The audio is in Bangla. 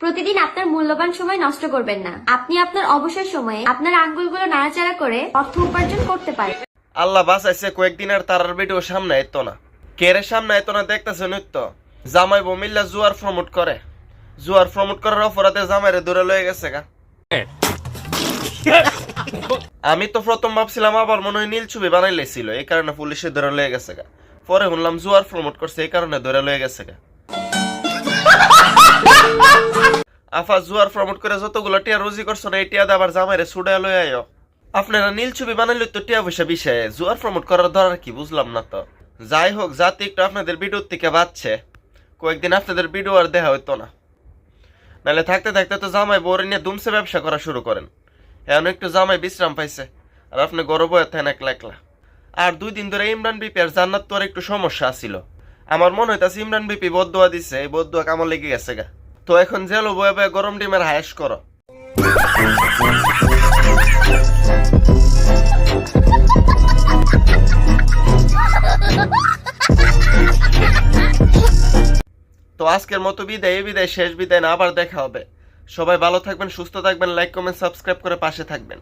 প্রতিদিন আপনার মূল্যবান সময় নষ্ট করবেন না। আপনি আপনার অবসর সময়ে আপনার আঙ্গুলগুলো নাড়াচাড়া করে অর্থ উপার্জন করতে পারেন। আল্লাহ বাঁচাইছে কয়েকদিন আর তারার ভিডিও সামনে আইতো না। কেরে সামনে আইতো না দেখতেছে নৃত্য জামাই বমিল্লা জুয়ার প্রমোট করে। জুয়ার প্রমোট করার অপরাধে জামাইরে দূরে লয়ে গেছে গা। আমি তো প্রথম ভাবছিলাম আবার মনে হয় নীল ছবি বানাইলেছিল, এই কারণে পুলিশে ধরে লয়ে গেছে গা। পরে শুনলাম জুয়ার প্রমোট করছে, এই কারণে ধরে লয়ে গেছে গা। আফা জুয়ার প্রমোট করে যতগুলো টিয়া রুজি করছো না, এই টিয়া আবার জামাইরে ছুড়ে লয়ে আয়ো। আপনারা নীল ছবি বানাইলে তো টিয়া পয়সা বিষয়ে জুয়ার প্রমোট করার দরকার কি বুঝলাম না তো। যাই হোক, জাতি একটু আপনাদের ভিডিওর থেকে বাঁচছে, কয়েকদিন আপনাদের ভিডিও আর দেখা হইতো না। নাহলে থাকতে থাকতে তো জামাই বউরে নিয়ে দুমসে ব্যবসা করা শুরু করেন। এখন একটু জামাই বিশ্রাম পাইছে আর আপনি গর্ব হয়ে থাকেন একলা একলা। আর 2 দিন ধরে ইমরান বিপি আর জান্নাত তো আর একটু সমস্যা আছিল। আমার মনে হইতাছে ইমরান বিপি বদদোয়া দিছে, এই বদদোয়া কামড় লেগে গেছে গা। তো এখন জেলো বয়ে বয়ে গরম ডিমের হায়াস করো। তো আজকের মতো বিদায়, এই বিদায় শেষ বিদায় না, আবার দেখা হবে। সবাই ভালো থাকবেন, সুস্থ থাকবেন, লাইক কমেন্ট সাবস্ক্রাইব করে পাশে থাকবেন।